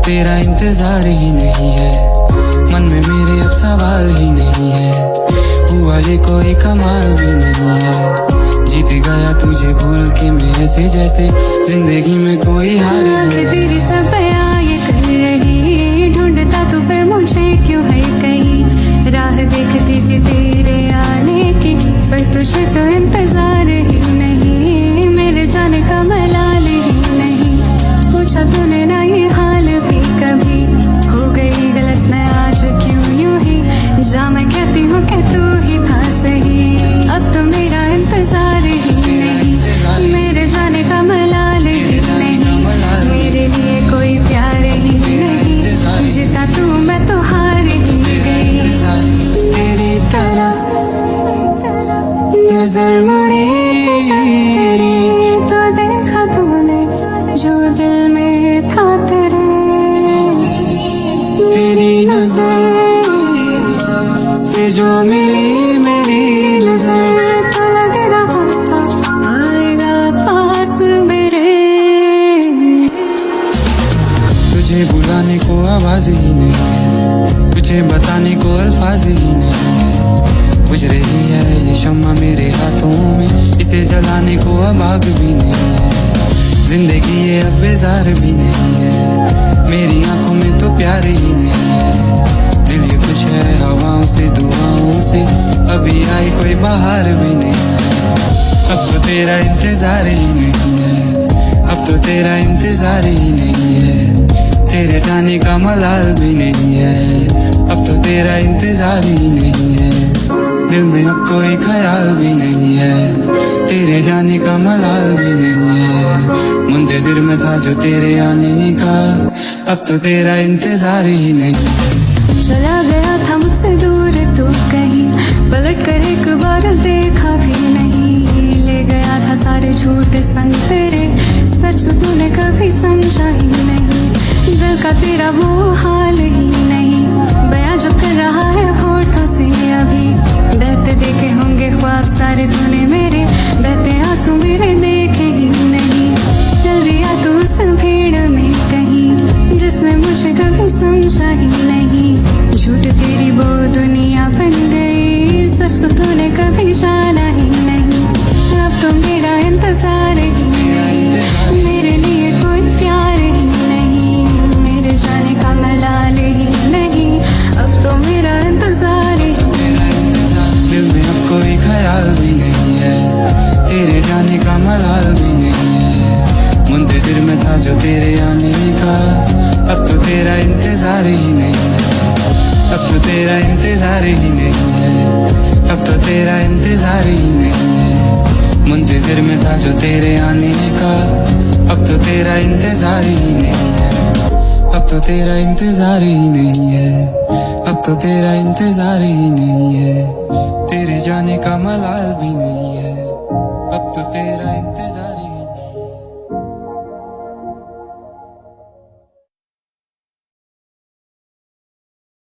तेरा इंतजार ही नहीं है, मन में मेरे अब सवाल ही नहीं है, हुआ ये कोई कमाल भी नहीं है। जीत गया तुझे भूल के मैं ऐसे जैसे जिंदगी में कोई हार नहीं। तेरी सब ये कर रही, ढूंढता तू फिर मुझे क्यों हर कहीं, राह देखती थी तेरे आने की, पर तुझे तो इंतजार ही नहीं, मेरे जाने का मलाल ही नहीं। पूछा तूने ना ये हाल भी कभी, हो गई गलत मैं आज क्यों यूं ही, जा मैं कहती हूँ कि तू ही था सही, अब तो मेरा इंतजार ही नहीं, मेरे जाने का मलाल ही नहीं, मेरे लिए कोई प्यार ही नहीं, जीता तू मैं तो हार ही गई। तेरी तरह नजर मुड़ी तो देखा तूने जो दिल में था तेरे, तेरी नजर से जो मिली मेरी नजर, तो लग रहा था आएगा पास मेरे। तुझे बुलाने को आवाज ही नहीं है, तुझे बताने को अल्फाज ही नहीं है, बुझ रही है ये शम्मा मेरे हाथों में, इसे जलाने को अब आग भी नहीं है, जिंदगी ये अब बेजार भी नहीं है, मेरी आंखों में तो प्यार ही नहीं है, दिल ये खुश है हवाओं से दुआओं से, अभी आई कोई बाहर भी नहीं है, अब तो तेरा इंतजार ही नहीं है, अब तो तेरा इंतजार ही नहीं है, तेरे जाने का मलाल भी नहीं है, अब तो तेरा इंतजार ही नहीं है, दिल में अब कोई ख्याल भी नहीं है, तेरे जाने का मलाल भी नहीं है, मुंतजिर में था जो तेरे आने का, अब तो तेरा इंतजार ही नहीं है। चला गया था मुझसे दूर तू कहीं, पलट कर एक बार देखा भी नहीं, ले गया था सारे झूठ संग तेरे, सच तूने कभी समझा ही नहीं, दिल का तेरा वो हाल ही नहीं, बयां जो कर रहा है होठों से अभी, बहते देखे होंगे ख्वाब सारे तूने मेरे, बहते आंसू मेरे देखे ही नहीं, चल दिया तू उस भीड़ में कहीं, जिसमें मुझे कभी समझा ही नहीं, झूठ तेरी वो दुनिया बन गई, सच तो तूने कभी जाना ही नहीं, अब तो मेरा इंतजार ही नहीं, मेरे लिए कोई प्यार ही नहीं, मेरे जाने का मलाल ही नहीं, अब तो मेरा इंतजार ही नहीं। दिल में अब कोई ख्याल भी नहीं है, तेरे जाने का मलाल भी नहीं है, मुंतजिर में था जो तेरे आने का, अब तो तेरा इंतजार ही नहीं है, अब तो तेरा इंतजार ही नहीं है, अब तो तेरा इंतजार ही नहीं है, मुंतजिर में था जो तेरे आने का, अब तो तेरा इंतजार ही नहीं है, अब तो तेरा इंतजार ही नहीं है, अब तो तेरा इंतजार ही नहीं है, तेरे जाने का मलाल भी नहीं है।